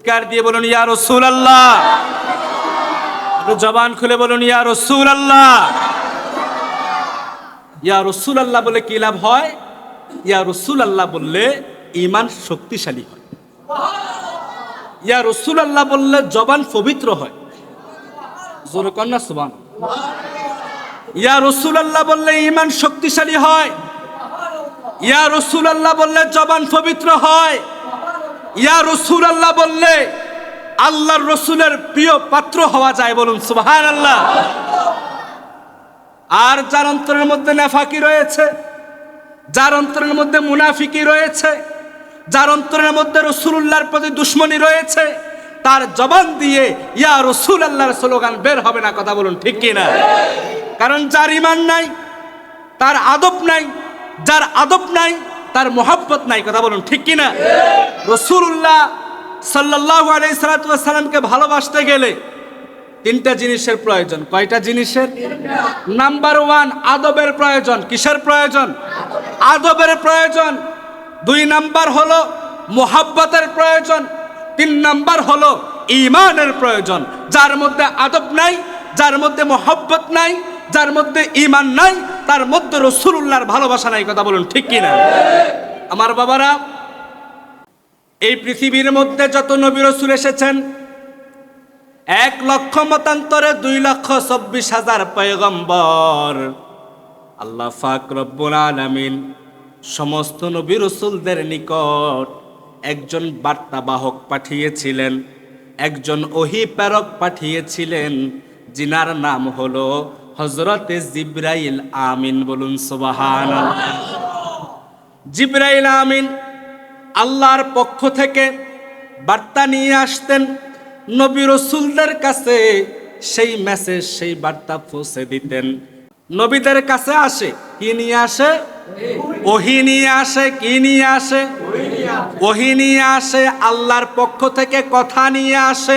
চিৎকার দিয়ে বলুন ইয়া রাসূলুল্লাহ। একটু জবান খুলে বলুন ইয়া রাসূলুল্লাহ। ইয়া রাসূলুল্লাহ বলে কি লাভ হয়? ইয়া রাসূলুল্লাহ বললে ঈমান শক্তিশালী হয়। ইয়া রাসূলুল্লাহ বললে জবান পবিত্র হয়। জোরে কন্যা সুবহানাল্লাহ। ইয়া রাসূলুল্লাহ বললে ঈমান শক্তিশালী হয়। ইয়া রাসূলুল্লাহ বললে জবান পবিত্র হয়। ইয়া রাসূলুল্লাহ বললে আল্লাহর রাসূলের প্রিয় পাত্র হওয়া যায়। বলুন সুবহানাল্লাহ। আর যার অন্তরের মধ্যে নাফাকি রয়েছে, যার অন্তরের মধ্যে মুনাফিকি রয়েছে, যার অন্তরের মধ্যে রাসূলুল্লাহর প্রতি দুশমনী রয়েছে, তার জবান দিয়ে ইয়া রাসূলুল্লাহর স্লোগান বের হবে না। কথা বলুন ঠিক কি না? কারণ যার ঈমান নাই তার আদব নাই, যার আদব নাই তার মোহাব্বত নাই। কথা বলুন ঠিক কি না? রাসূলুল্লাহ সাল্লাল্লাহু আলাইহি সাল্লামকে ভালোবাসতে গেলে তিনটা জিনিসের প্রয়োজন। কয়টা জিনিসের? নাম্বার 1 আদবের প্রয়োজন। কিসের প্রয়োজন? আদবের প্রয়োজন। 2 নাম্বার হলো মোহাব্বতের প্রয়োজন। 3 নাম্বার হলো ঈমানের প্রয়োজন। যার মধ্যে আদব নাই, যার মধ্যে মোহাব্বত নাই, যার মধ্যে ঈমান নাই, তার মধ্যে রাসূলুল্লাহর ভালোবাসা নাই। কথা বলুন ঠিক কি না? আমার বাবারা, এই পৃথিবীর মধ্যে যত নবী রাসূল এসেছেন 1 লক্ষ মতান্তরে 2,24,000 পয়গম্বর। আল্লাহ পাক রব্বুল আলামিন সমস্ত নবী রাসূলদের নিকট একজন বার্তাবাহক পাঠিয়েছিলেন, একজন ওহী প্রেরক পাঠিয়েছিলেন, যিনার নাম হলো হযরতে জিবরাইল আমিন। বলুন সুবহানাল্লাহ। জিবরাইল আমিন আল্লাহর পক্ষ থেকে বার্তা নিয়ে আসতেন নবী রাসূলদের কাছে। সেই মেসেজ, সেই বার্তা পৌঁছে দিতেন। নবীদের কাছে আসে কি নিয়ে আসে? ওহী নিয়ে আসে। কি নিয়ে আসে? ওহী নিয়ে আসে। আল্লাহর পক্ষ থেকে কথা নিয়ে আসে।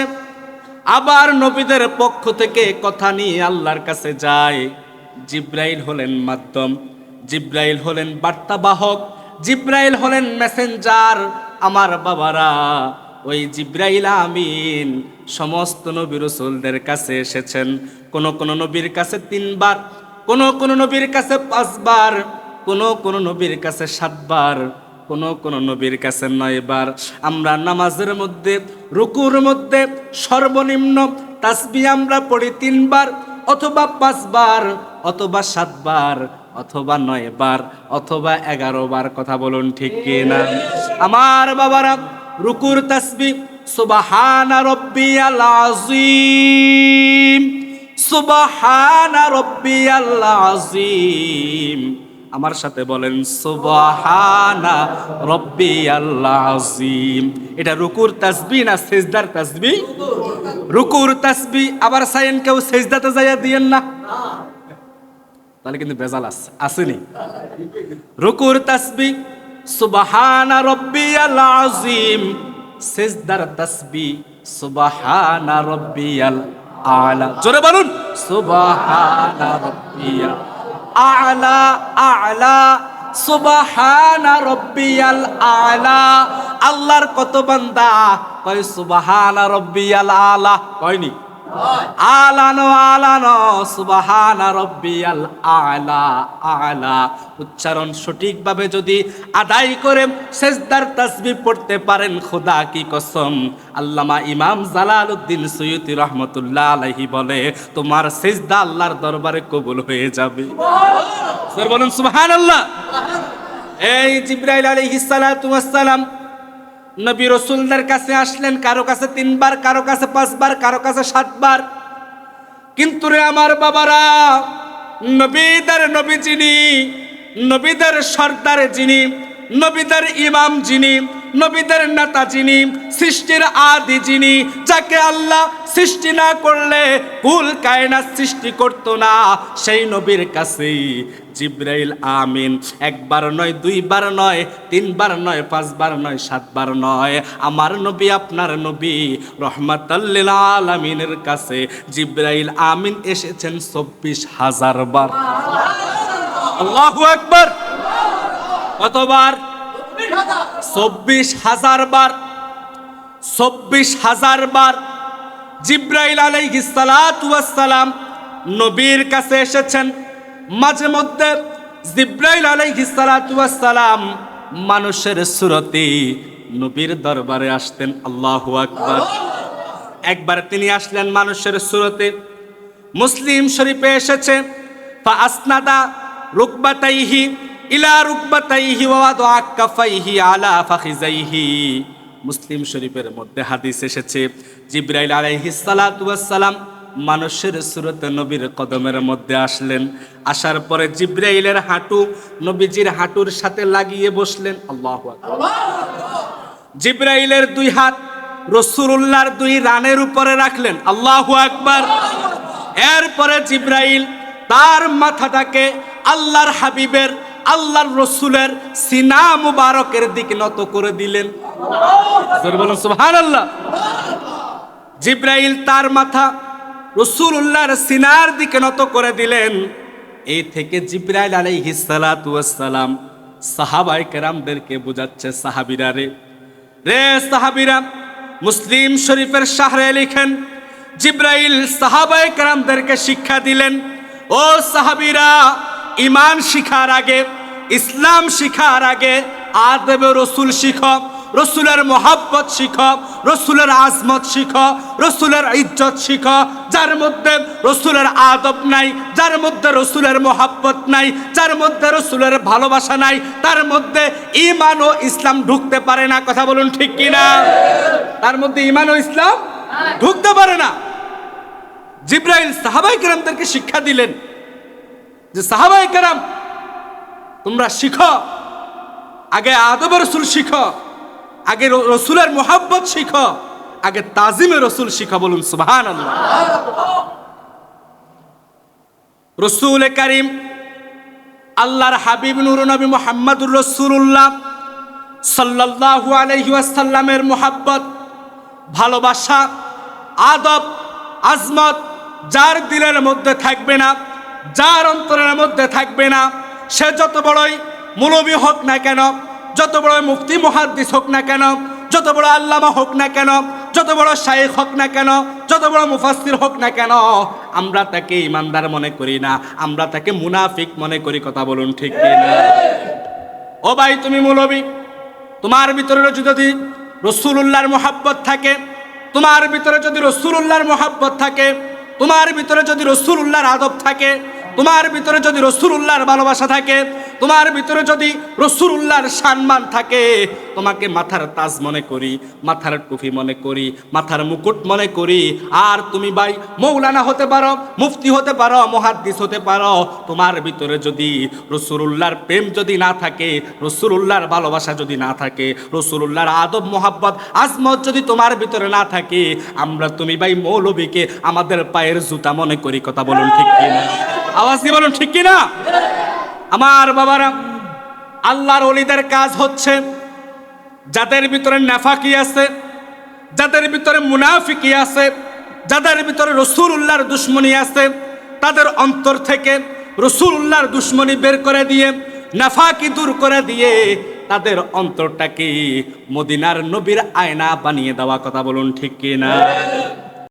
আবার নবীদের পক্ষ থেকে কথা নিয়ে আল্লাহর কাছে যায়। জিবরাইল হলেন মাধ্যম, জিবরাইল হলেন বার্তাবাহক, জিবরাইল হলেন মেসেঞ্জার। আমার বাবারা, ওই জিবরাইল আমিন সমস্ত নবী রাসূলদের কাছে এসেছেন। কোন কোন নবীর কাছে 3 বার, কোন কোন নবীর কাছে 5 বার, কোন কোন নবীর কাছে 7 বার, কোন কোন নবীর কাছে 9 বার। আমরা নামাজের মধ্যে, রুকুর মধ্যে সর্বনিম্ন তাসবিহ আমরা পড়ি 3 বার, অথবা 5 বার, অথবা 7 বার, অথবা 9 বার, অথবা 11 বার। কথা বলুন ঠিক কি না? আমার বাবারা, রুকুর তাসবিহ সুবহানা রাব্বিয়াল আযীম, সুবহানা রাব্বিয়াল আযীম। আমার সাথে বলেন সুবহানা রাব্বিয়াল আযীম। এটা রুকুর তাসবিহ না সিজদার তাসবিহ? রুকুর তাসবিহ। আবার চাইেন কেউ সিজদাতে যাইয়া দিয়েন না, তাহলে কিন্তু বেজাল আসেনি। রুকুর তাসবিহ সুবহানা রাব্বিয়াল আযীম, সিজদার তাসবিহ সুবহানা রাব্বিয়াল আলা। জোরে বলুন সুবহানা রাব্বিয়াল আলা, আলা, সুবহানা রাব্বিয়াল আলা। আল্লাহর কত বান্দা কয় সুবহানা রাব্বিয়াল আলা? কয়নি? আলানো আলানো সুবহানা রাব্বিয়াল আলা, আলা। উচ্চারণ সঠিকভাবে যদি আদায় করে সিজদার তাসবিহ পড়তে পারেন, খোদা কি কসম, আল্লামা ইমাম জালালউদ্দিন সুয়ুতী রহমাতুল্লাহ আলাইহি বলে তোমার সিজদা আল্লাহর দরবারে কবুল হয়ে যাবে। স্যার বলুন সুবহানাল্লাহ। এই জিবরাইল আলাইহিস সালাতু ওয়াস সালাম নবী রাসূলদের কাছে আসলেন, কারো কাছে 3 বার, কারো কাছে 5 বার, কারো কাছে 7 বার। কিন্তু রে আমার বাবারা, নবীদের নবী যিনি, নবীদের সর্দার যিনি, নবীদের ইমাম যিনি, নবীদের নেতা যিনি, সৃষ্টির আদি যিনি, যাকে আল্লাহ সৃষ্টি না করলে কুল কায়নাত সৃষ্টি করতো না, সেই নবীর কাছেই জিবরাইল আমিন 1 বার নয়, 2 বার নয়, 3 বার নয়, 5 বার নয়, 7 বার নয়, আমার নবী আপনার নবী রহমাতাল লিল আলামিনের কাছে জিবরাইল আমিন এসেছেন 24,000 বার। আল্লাহু আকবার। কতবার? 24,000 বার। 24,000 বার জিব্রাইল আলাইহিস সালাতু ওয়াস সালাম নবীর কাছে এসেছেন। মাঝে মধ্যে জিব্রাইল আলাইহিস সালাতু ওয়াস সালাম মানুষের সুরতে নবীর দরবারে আসতেন। আল্লাহু আকবার। একবার তিনি আসলেন মানুষের সুরতে। মুসলিম শরীফে এসেছে ফা আসনাদা রুকবাতাইহি ইলা রুকবাতাইহি ওয়া ওয়াদা কাফাইহি আলা ফাখিজাইহি। মুসলিম শরীফের মধ্যে হাদিস এসেছে জিব্রাইল আলাইহিস সালাতু ওয়াস সালাম মানুষের সুরতে নবীর কদমের মধ্যে আসলেন। আসার পরে জিব্রাইলের হাঁটু নবীজির হাঁটুর সাথে লাগিয়ে বসলেন। আল্লাহু আকবার। জিব্রাইলের 2 হাত রাসূলুল্লাহর 2 রানের উপরে রাখলেন। আল্লাহু আকবার। এরপরে জিব্রাইল তার মাথাটাকে আল্লাহর হাবিবের আল্লাহর রসুলের সিনা মুবারকের দিকে নত করে দিলেন। জোরে বলুন সুবহানাল্লাহ। জিব্রাইল তার মাথা রাসূলুল্লাহর সিনার দিকে নত করে দিলেন। এই থেকে জিব্রাইল আলাইহিস সালাতু ওয়াস সালাম সাহাবায়ে কেরামদেরকে বোঝাচ্ছে, সাহাবীরা রে সাহাবীরা। মুসলিম শরীফের শাহরে লিখেন জিব্রাইল সাহাবায়ে কেরামদেরকে শিক্ষা দিলেন, ও সাহাবীরা, ঈমান শিখার আগে, ইসলাম শিখার আগে আদবে রসুল শিখো, রসুলের মোহাব্বত শিখো, রসুলের আজমত শিখো, রসুলের ইজ্জত শিখো। যার মধ্যে রসুলের আদব নাই, যার মধ্যে রসুলের মোহাব্বত নাই, যার মধ্যে রসুলের ভালোবাসা নাই, তার মধ্যে ঈমান ও ইসলাম ঢুকতে পারে না। কথা বলুন ঠিক কিনা? তার মধ্যে ঈমান ও ইসলাম ঢুকতে পারে না। জিব্রাইল সাহাবায়ে কেরামদেরকে শিক্ষা দিলেন যে সাহাবায়ে কেরাম তোমরা শিখো, আগে আদবে রসুল শিখো, আগে রসুলের মোহাব্বত শিখো, আগে তাজিমে রসুল শিখো। বলুন সুবহানাল্লাহ। রসুল করিম আল্লাহর হাবিব নূর নবী মুহাম্মদুর রাসূলুল্লাহ সাল্লাল্লাহু আলাইহি ওয়াসাল্লামের মোহাব্বত, ভালোবাসা, আদব, আজমত যার দিলের মধ্যে থাকবে না, যার অন্তরের মধ্যে থাকবে না, সে যত বড়ই মৌলবী হোক না কেন, যত বড় মুফতি মুহাদ্দিস হোক না কেন, যত বড় আল্লামা হোক না কেন, যত বড় শাইখ হোক না কেন, যত বড় মুফাসসির হোক না কেন, আমরা তাকে ইমানদার মনে করি না, আমরা তাকে মুনাফিক মনে করি। কথা বলুন ঠিক কিনা? ও ভাই, তুমি মৌলবী, তোমার ভিতরে যদি রাসূলুল্লাহর মোহাব্বত থাকে, তোমার ভিতরে যদি রাসূলুল্লাহর মোহাব্বত থাকে, তোমার ভিতরে যদি রাসূলুল্লাহর আদব থাকে, তোমার ভিতরে যদি রাসূলুল্লাহর ভালোবাসা থাকে, তোমার ভিতরে যদি রাসূলুল্লাহর সম্মান থাকে, তোমাকে মাথার তাজ মনে করি, মাথার টুপি মনে করি, মাথার মুকুট মনে করি। আর তুমি ভাই মৌলানা হতে পারো, মুফতি হতে পারো, মুহাদ্দিস হতে পারো, তোমার ভিতরে যদি রাসূলুল্লাহর প্রেম যদি না থাকে, রাসূলুল্লাহর ভালোবাসা যদি না থাকে, রাসূলুল্লাহর আদব মোহাব্বত আজমত যদি তোমার ভিতরে না থাকে, আমরা তুমি ভাই মৌলবীকে আমাদের পায়ের জুতা মনে করি। কথা বলুন ঠিক কিনা? আওয়াজ দিয়ে বলুন ঠিক কিনা? আমার বাবারা, আল্লাহর ওলিদের কাজ হচ্ছে যাদের ভিতরে নাফাকি আছে, যাদের ভিতরে মুনাফিকি আছে, যাদের ভিতরে রাসূলুল্লাহর দুশমনী আছে, তাদের অন্তর থেকে রাসূলুল্লাহর দুশমনী বের করে দিয়ে, নাফাকি দূর করে দিয়ে তাদের অন্তরটাকে মদিনার নবীর আয়না বানিয়ে দেওয়া। কথা বলুন ঠিক কিনা?